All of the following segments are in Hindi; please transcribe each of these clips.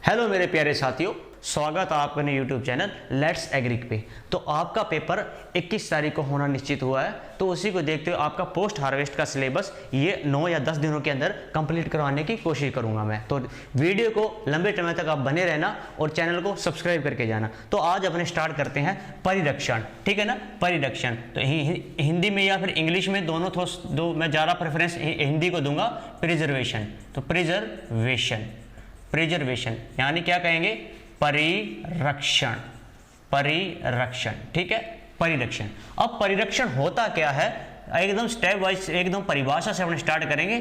हेलो मेरे प्यारे साथियों, स्वागत है आपका अपने यूट्यूब चैनल लेट्स एग्रीक पे। तो आपका पेपर 21 तारीख को होना निश्चित हुआ है, तो उसी को देखते हुए आपका पोस्ट हार्वेस्ट का सिलेबस ये 9 या 10 दिनों के अंदर कंप्लीट करवाने की कोशिश करूंगा मैं। तो वीडियो को लंबे समय तक आप बने रहना और चैनल को सब्सक्राइब करके जाना। तो आज अपने स्टार्ट करते हैं परिरक्षण, ठीक है ना। परिरक्षण तो हिंदी में या फिर इंग्लिश में दो मैं ज़्यादा प्रेफरेंस हिंदी को दूंगा। प्रिजर्वेशन, तो प्रिजर्वेशन यानी क्या कहेंगे, परिरक्षण, ठीक है, परिरक्षण। अब परिरक्षण होता क्या है, एकदम स्टेप वाइज एकदम परिभाषा से हम स्टार्ट करेंगे।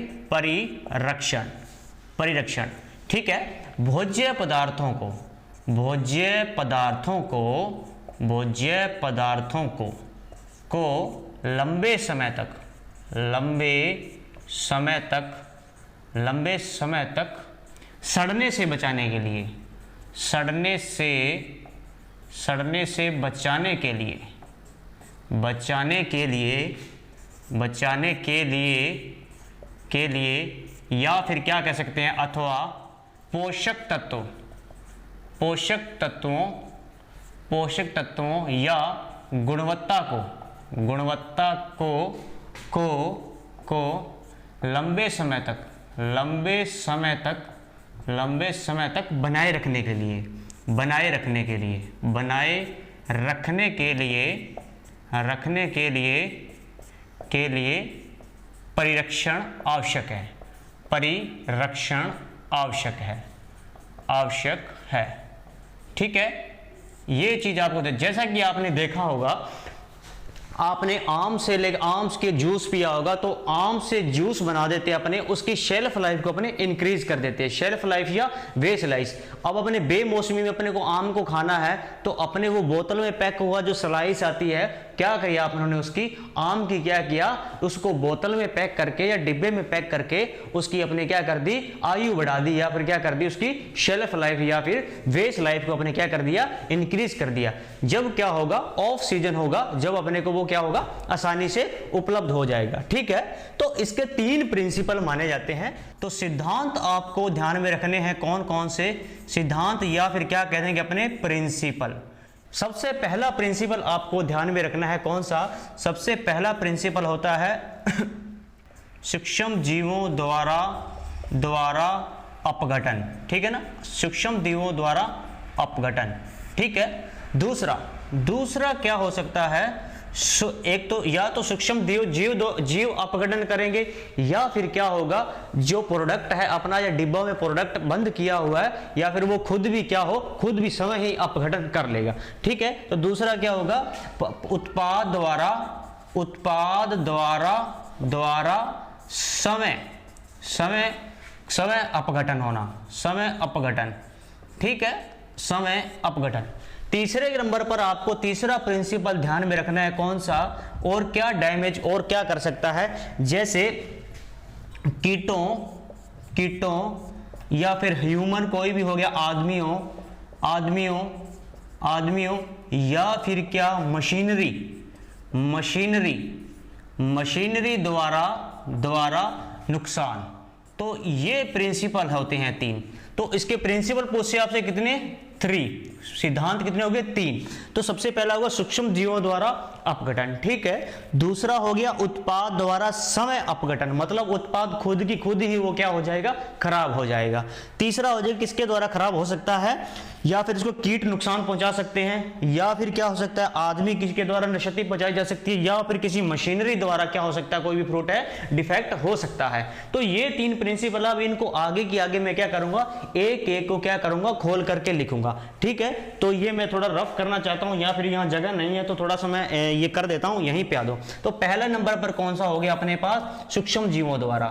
परिरक्षण, ठीक है। भोज्य पदार्थों को लंबे समय तक सड़ने से बचाने के लिए या फिर क्या कह सकते हैं, अथवा पोषक तत्वों या गुणवत्ता को लंबे समय तक बनाए रखने के लिए परिरक्षण आवश्यक है, ठीक है। ये चीज आपको जैसा कि आपने देखा होगा, आपने आम के जूस पिया होगा, तो आम से जूस बना देते हैं अपने, उसकी शेल्फ लाइफ को अपने इंक्रीज कर देते हैं, शेल्फ लाइफ या वेस्ट लाइफ। अब अपने बेमौसमी में अपने को आम को खाना है, तो अपने वो बोतल में पैक हुआ जो स्लाइस आती है, क्या किया आपने उसकी आम की क्या किया, उसको बोतल में पैक करके या डिब्बे में पैक करके उसकी अपने क्या कर दी, आयु बढ़ा दी, या फिर क्या कर दी, उसकी शेल्फ लाइफ या फिर वेस्ट लाइफ को अपने क्या कर दिया, इंक्रीज कर दिया। जब क्या होगा, ऑफ सीजन होगा, जब अपने को वो क्या होगा, आसानी से उपलब्ध हो जाएगा, ठीक है। तो इसके 3 प्रिंसिपल माने जाते हैं। तो सिद्धांत आपको ध्यान में रखने हैं, कौन कौन से सिद्धांत या फिर क्या कहते हैं कि अपने प्रिंसिपल। सबसे पहला प्रिंसिपल आपको ध्यान में रखना है, कौन सा, सबसे पहला प्रिंसिपल होता है सूक्ष्म जीवों द्वारा अपघटन, ठीक है ना, सूक्ष्म जीवों द्वारा अपघटन, ठीक है। दूसरा क्या हो सकता है, एक तो या तो सूक्ष्म जीव अपघटन करेंगे, या फिर क्या होगा, जो प्रोडक्ट है अपना या डिब्बा में प्रोडक्ट बंद किया हुआ है, या फिर वो खुद भी समय ही अपघटन कर लेगा, ठीक है। तो दूसरा क्या होगा, उत्पाद द्वारा समय अपघटन, ठीक है, समय अपघटन। तीसरे नंबर पर आपको तीसरा प्रिंसिपल ध्यान में रखना है, कौन सा, और क्या डैमेज और क्या कर सकता है, जैसे कीटों या फिर ह्यूमन, कोई भी हो गया, आदमियों या फिर क्या मशीनरी द्वारा नुकसान। तो ये प्रिंसिपल होते हैं 3। तो इसके प्रिंसिपल पूछे आपसे कितने, 3, सिद्धांत कितने हो गए, 3। तो सबसे पहला होगा सूक्ष्म जीवों द्वारा अपघटन, ठीक है। दूसरा हो गया उत्पाद द्वारा समय अपघटन, मतलब उत्पाद खुद ही वो क्या हो जाएगा, खराब हो जाएगा। तीसरा हो जाएगा किसके द्वारा खराब हो सकता है, या फिर इसको कीट नुकसान पहुंचा सकते हैं, या फिर क्या हो सकता है, आदमी किसके द्वारा क्षति पहुंचाई जा सकती है, या फिर किसी मशीनरी द्वारा क्या हो सकता है, कोई भी फ्रूट है डिफेक्ट हो सकता है। तो ये 3 प्रिंसिपल, अब इनको आगे मैं क्या करूंगा, एक को क्या करूंगा, खोल करके लिखूंगा, ठीक है। तो ये मैं थोड़ा रफ करना चाहता हूं, या फिर यहाँ जगह नहीं है तो थोड़ा सा मैं ये कर देता हूं, यहीं पे आ दो। तो पहला नंबर पर कौन सा हो गया अपने पास, सूक्ष्म जीवों द्वारा।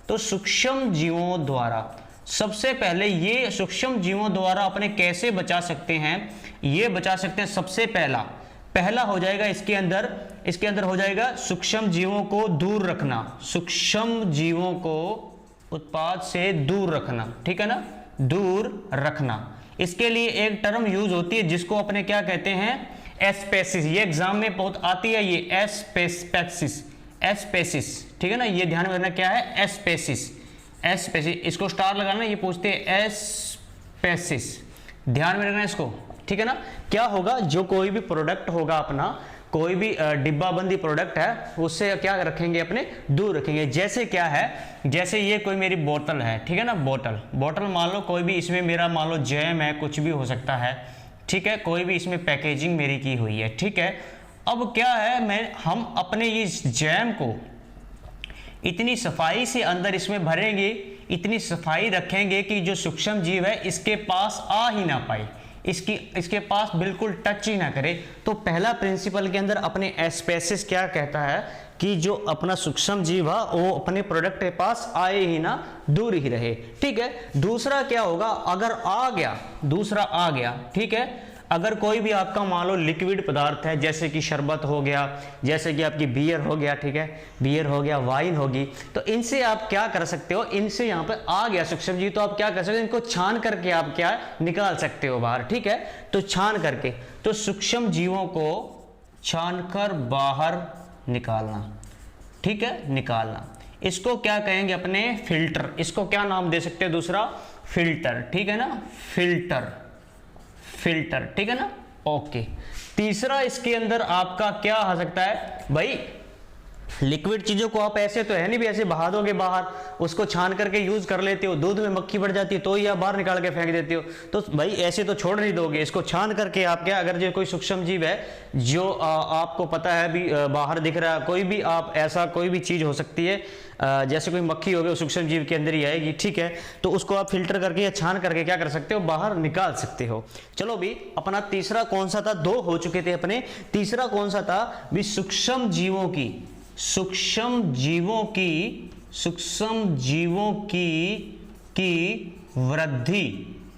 तो सूक्ष्म जीवों द्वारा सबसे पहले ये सूक्ष्म जीवों द्वारा अपने कैसे बचा सकते हैं, ये बचा सकते हैं। सबसे पहला हो जाएगा इसके अंदर हो जाएगा सूक्ष्म जीवों को दूर रखना, सूक्ष्म जीवों को उत्पाद से दूर रखना, ठीक है ना, दूर रखना। इसके लिए एक टर्म यूज होती है जिसको अपने क्या कहते हैं, एस्पेसिस। ये एग्जाम में बहुत आती है, ये एस्पेसिस, ठीक है ना, ये ध्यान में रखना क्या है, एस्पेसिस। इसको स्टार लगाना, ये पूछते हैं स्पेसिस, ध्यान में रखना है इसको, ठीक है ना। क्या होगा, जो कोई भी प्रोडक्ट होगा अपना, कोई भी डिब्बाबंदी प्रोडक्ट है, उससे क्या रखेंगे, अपने दूर रखेंगे। जैसे क्या है, जैसे ये कोई मेरी बोतल है, ठीक है ना, बोतल मान लो, कोई भी इसमें मेरा मान लो जैम है, कुछ भी हो सकता है, ठीक है, कोई भी इसमें पैकेजिंग मेरी की हुई है, ठीक है। अब क्या है, हम अपने इस जैम को इतनी सफाई से अंदर इसमें भरेंगे, इतनी सफाई रखेंगे कि जो सूक्ष्म जीव है इसके पास आ ही ना पाए, इसके पास बिल्कुल टच ही ना करे। तो पहला प्रिंसिपल के अंदर अपने एस्पेसिस क्या कहता है कि जो अपना सूक्ष्म जीव है वो अपने प्रोडक्ट के पास आए ही ना, दूर ही रहे, ठीक है। दूसरा क्या होगा, अगर आ गया, दूसरा आ गया, ठीक है, अगर कोई भी आपका मान लो लिक्विड पदार्थ है, जैसे कि शरबत हो गया, जैसे कि आपकी बियर हो गया, ठीक है, बियर हो गया, वाइन होगी, तो इनसे आप क्या कर सकते हो, इनसे यहाँ पे आ गया सूक्ष्म जीव, तो आप क्या कर सकते हो, इनको छान करके आप क्या निकाल सकते हो बाहर, ठीक है। तो छान करके, तो सूक्ष्म जीवों को छानकर बाहर निकालना, ठीक है, निकालना, इसको क्या कहेंगे, अपने फिल्टर। इसको क्या नाम दे सकते हैं, दूसरा फिल्टर, ठीक है ना, फिल्टर, ठीक है ना, ओके। तीसरा इसके अंदर आपका क्या आ सकता है भाई, लिक्विड चीजों को आप ऐसे तो है नहीं भी ऐसे बहा दोगे बाहर, उसको छान करके यूज कर लेते हो, दूध में मक्खी बढ़ जाती है तो ही आप बाहर निकाल के फेंक देते हो, तो भाई ऐसे तो छोड़ नहीं दोगे, इसको छान करके आप क्या, अगर जो कोई सूक्ष्म जीव है जो आपको पता है भी बाहर दिख रहा है, कोई भी आप ऐसा कोई भी चीज हो सकती है, जैसे कोई मक्खी हो गई, सूक्ष्म जीव के अंदर ही आएगी, ठीक है, तो उसको आप फिल्टर करके या छान करके क्या कर सकते हो, बाहर निकाल सकते हो। चलो भी अपना तीसरा कौन सा था, दो हो चुके थे अपने, तीसरा कौन सा था भी, सूक्ष्म जीवों की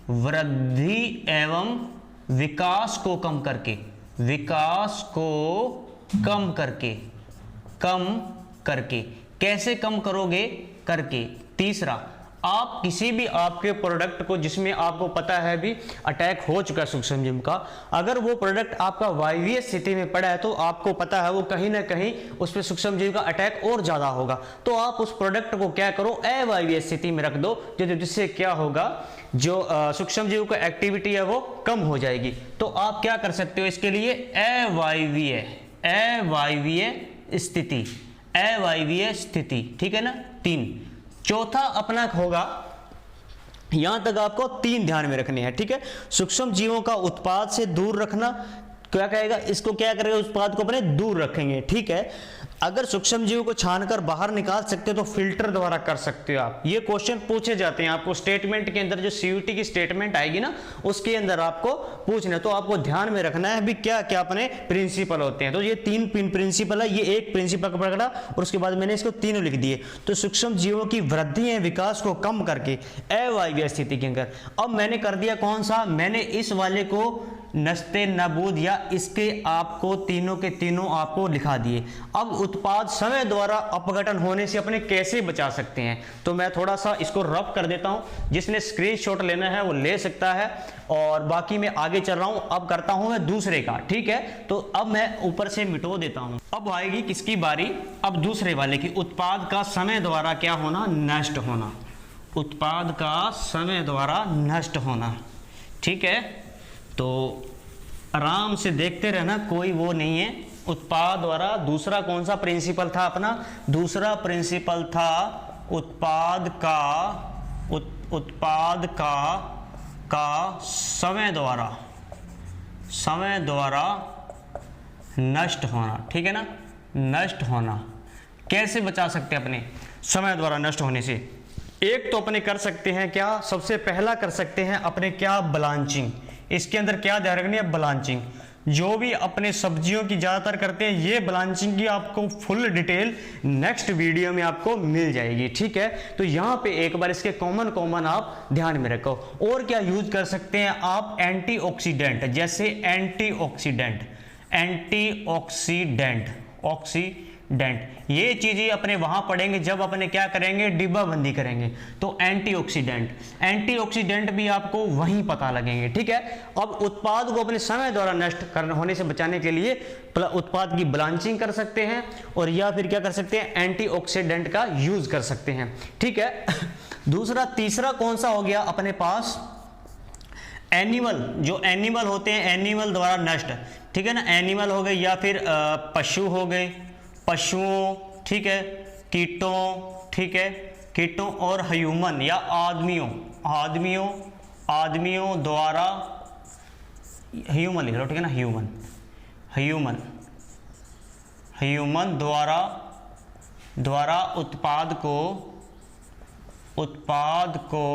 वृद्धि एवं विकास को कम करके, कैसे कम करोगे, करके। तीसरा, आप किसी भी आपके प्रोडक्ट को जिसमें आपको पता है भी अटैक हो चुका सूक्ष्म जीव का, अगर वो प्रोडक्ट आपका वायवीय स्थिति में पड़ा है तो आपको पता है वो कहीं ना कहीं उस पर सूक्ष्म जीव का अटैक और ज्यादा होगा, तो आप उस प्रोडक्ट को क्या करो, अवायवीय स्थिति में रख दो, जिससे क्या होगा, जो सूक्ष्म जीव का एक्टिविटी है वो कम हो जाएगी। तो आप क्या कर सकते हो इसके लिए, अवायवीय स्थिति, ठीक है ना, 3। चौथा अपना होगा, यहां तक आपको 3 ध्यान में रखने हैं, ठीक है। सूक्ष्म जीवों का उत्पाद से दूर रखना, क्या कहेगा, इसको क्या करेगा, उत्पाद को अपने दूर रखेंगे, ठीक है। अगर सूक्ष्म जीव को छानकर बाहर निकाल सकते हो तो फिल्टर द्वारा कर सकते हो आप। ये क्वेश्चन पूछे जाते हैं आपको स्टेटमेंट के अंदर, जो सीयूटी की स्टेटमेंट आएगी ना उसके अंदर आपको पूछना, तो आपको ध्यान में रखना है भी क्या क्या अपने प्रिंसिपल होते हैं। तो ये 3 प्रिंसिपल है, ये एक प्रिंसिपल पकड़ा और उसके बाद मैंने इसको तीनों लिख दिए। तो सूक्ष्म जीवों की वृद्धि या विकास को कम करके अवायवीय स्थिति के अंदर, अब मैंने कर दिया कौन सा, मैंने इस वाले को नस्ते नबूद या इसके आपको तीनों के तीनों आपको लिखा दिए। अब उत्पाद समय द्वारा अपघटन होने से अपने कैसे बचा सकते हैं, तो मैं थोड़ा सा इसको रफ कर देता हूं, जिसने स्क्रीनशॉट लेना है वो ले सकता है, और बाकी मैं आगे चल रहा हूं, अब करता हूं मैं दूसरे का, ठीक है। तो अब मैं ऊपर से मिटो देता हूं, अब आएगी किसकी बारी, अब दूसरे वाले की, उत्पाद का समय द्वारा क्या होना, नष्ट होना, उत्पाद का समय द्वारा नष्ट होना, ठीक है। तो आराम से देखते रहना, कोई वो नहीं है, उत्पाद द्वारा। दूसरा कौन सा प्रिंसिपल था अपना, दूसरा प्रिंसिपल था उत्पाद का समय द्वारा नष्ट होना, ठीक है ना, नष्ट होना। कैसे बचा सकते हैं अपने समय द्वारा नष्ट होने से, एक तो अपने कर सकते हैं क्या, सबसे पहला कर सकते हैं अपने क्या, ब्लांचिंग। इसके अंदर क्या ध्यान रखनी है, ब्लांचिंग। जो भी अपने सब्जियों की ज्यादातर करते हैं, ये ब्लांचिंग की आपको फुल डिटेल नेक्स्ट वीडियो में आपको मिल जाएगी, ठीक है। तो यहाँ पे एक बार इसके कॉमन आप ध्यान में रखो। और क्या यूज कर सकते हैं आप, एंटीऑक्सीडेंट, जैसे ऑक्सीडेंट, ये चीजें अपने वहां पढ़ेंगे जब अपने क्या करेंगे, डिब्बाबंदी करेंगे। तो एंटीऑक्सीडेंट भी आपको वहीं पता लगेंगे, ठीक है। अब उत्पाद को अपने समय द्वारा नष्ट होने से बचाने के लिए उत्पाद की ब्लांचिंग कर सकते हैं, और या फिर क्या कर सकते हैं, एंटीऑक्सीडेंट का यूज कर सकते हैं, ठीक है। तीसरा कौन सा हो गया अपने पास, एनिमल, जो एनिमल होते हैं एनिमल द्वारा नष्ट, ठीक है ना, एनिमल हो गए या फिर पशु हो गए, पशुओं, ठीक है, कीटों, ठीक है, कीटों और ह्यूमन या आदमियों द्वारा, ह्यूमन लिख लो, ठीक है ना, ह्यूमन द्वारा उत्पाद को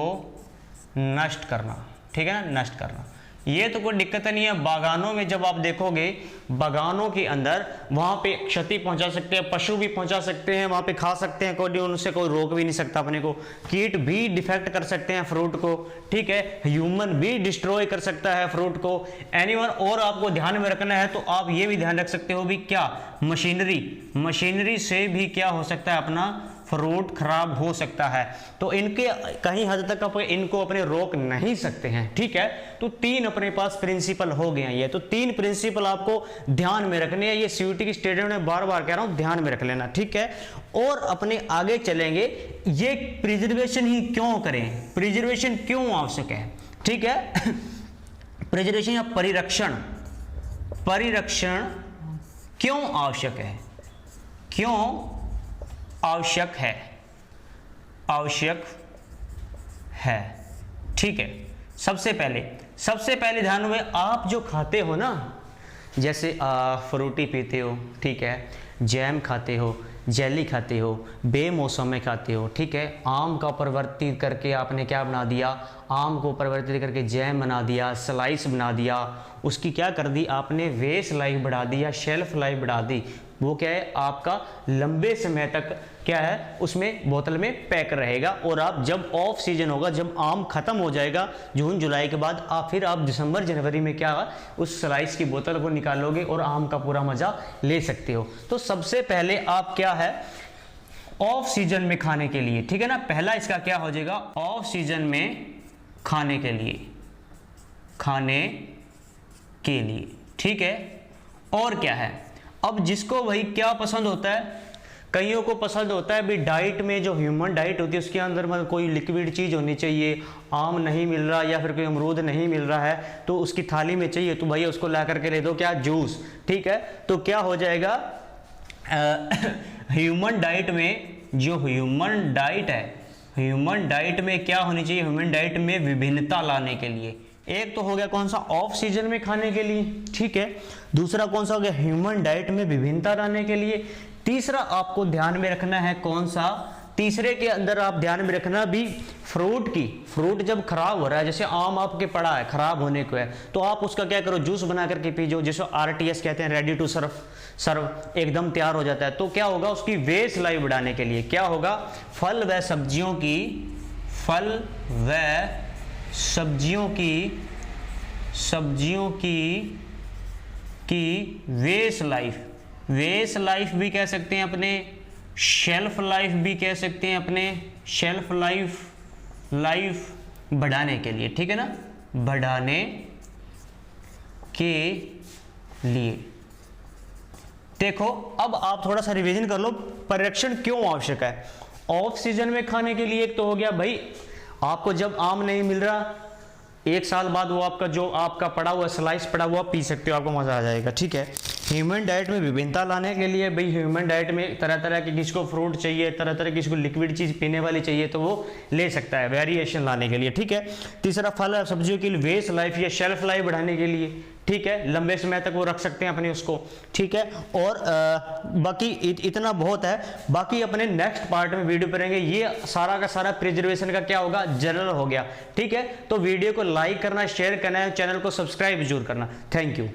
नष्ट करना, ठीक है ना, नष्ट करना। ये तो कोई दिक्कत नहीं है। बागानों में जब आप देखोगे, बागानों के अंदर वहां पे क्षति पहुंचा सकते हैं, पशु भी पहुंचा सकते हैं, वहां पे खा सकते हैं, कोई उनसे कोई रोक भी नहीं सकता अपने को। कीट भी डिफेक्ट कर सकते हैं फ्रूट को, ठीक है, ह्यूमन भी डिस्ट्रॉय कर सकता है फ्रूट को, एनिमल। और आपको ध्यान में रखना है, तो आप ये भी ध्यान रख सकते हो भी क्या, मशीनरी से भी क्या हो सकता है, अपना फ्रूट खराब हो सकता है। तो इनके कहीं हद तक आप इनको अपने रोक नहीं सकते हैं, ठीक है। तो 3 अपने पास प्रिंसिपल हो गए हैं ये, तो 3 प्रिंसिपल आपको ध्यान में रखने हैं। ये सीयूटी की स्टूडेंट में बार बार कह रहा हूं, ध्यान में रख लेना, ठीक है। और अपने आगे चलेंगे, ये प्रिजर्वेशन ही क्यों करें, प्रिजर्वेशन क्यों आवश्यक है, ठीक है। प्रिजर्वेशन या परिरक्षण क्यों आवश्यक है, क्यों आवश्यक है, ठीक है। सबसे पहले ध्यान में, आप जो खाते हो ना, जैसे फ्रूटी पीते हो, ठीक है, जैम खाते हो, जेली खाते हो, बेमौसम में खाते हो, ठीक है। आम का परिवर्तित करके आपने क्या बना दिया, आम को परिवर्तित करके जैम बना दिया, स्लाइस बना दिया, उसकी क्या कर दी आपने, वेस्ट लाइफ बढ़ा दी या शेल्फ लाइफ बढ़ा दी। वो क्या है, आपका लंबे समय तक क्या है, उसमें बोतल में पैक रहेगा। और आप जब ऑफ सीजन होगा, जब आम खत्म हो जाएगा जून जुलाई के बाद, फिर आप दिसंबर जनवरी में क्या, उस स्लाइस की बोतल को निकालोगे और आम का पूरा मजा ले सकते हो। तो सबसे पहले आप क्या है, ऑफ सीजन में खाने के लिए, ठीक है ना, पहला इसका क्या हो जाएगा, ऑफ सीजन में खाने के लिए, ठीक है। और क्या है, अब जिसको भाई क्या पसंद होता है, कईयों को पसंद होता है भी डाइट में, जो ह्यूमन डाइट होती है उसके अंदर मतलब कोई लिक्विड चीज़ होनी चाहिए, आम नहीं मिल रहा या फिर कोई अमरूद नहीं मिल रहा है तो उसकी थाली में चाहिए, तो भैया उसको ला करके ले दो क्या, जूस, ठीक है। तो क्या हो जाएगा, ह्यूमन डाइट में, जो ह्यूमन डाइट है, ह्यूमन डाइट में क्या होनी चाहिए, ह्यूमन डाइट में विभिन्नता लाने के लिए, एक तो हो गया कौन सा, ऑफ सीजन में खाने के लिए, ठीक है। दूसरा कौन सा हो गया, ह्यूमन डाइट में विभिन्नता लाने के लिए। तीसरा आपको ध्यान में रखना है कौन सा, तीसरे के अंदर आप ध्यान में रखना भी फ्रूट जब खराब हो रहा है, जैसे आम आपके पड़ा है खराब होने को है, तो आप उसका क्या करो, जूस बना करके पीजो, जिसको RTS कहते हैं, रेडी टू सर्व, एकदम तैयार हो जाता है। तो क्या होगा, उसकी वेस्ट लाइफ बढ़ाने के लिए क्या होगा, फल व सब्जियों की वेस्ट लाइफ भी कह सकते हैं अपने, शेल्फ लाइफ भी कह सकते हैं अपने, शेल्फ लाइफ बढ़ाने के लिए, ठीक है ना, बढ़ाने के लिए। देखो अब आप थोड़ा सा रिवीजन कर लो, परिरक्षण क्यों आवश्यक है। ऑफ सीजन में खाने के लिए एक तो हो गया भाई, आपको जब आम नहीं मिल रहा, 1 साल बाद वो आपका जो आपका पड़ा हुआ स्लाइस पड़ा हुआ पी सकते हो, आपको मजा आ जाएगा, ठीक है। ह्यूमन डाइट में विभिन्नता लाने के लिए, भाई ह्यूमन डाइट में तरह तरह के, किसी को फ्रूट चाहिए, तरह तरह किसी को लिक्विड चीज पीने वाली चाहिए, तो वो ले सकता है, वेरिएशन लाने के लिए, ठीक है। तीसरा फल और सब्जियों की वेस्ट लाइफ या शेल्फ लाइफ बढ़ाने के लिए, ठीक है, लंबे समय तक वो रख सकते हैं अपने उसको, ठीक है। और बाकी इतना बहुत है, बाकी अपने नेक्स्ट पार्ट में वीडियो करेंगे। ये सारा का सारा प्रिजर्वेशन का क्या होगा, जनरल हो गया, ठीक है। तो वीडियो को लाइक करना, शेयर करना है, चैनल को सब्सक्राइब जरूर करना। Thank you.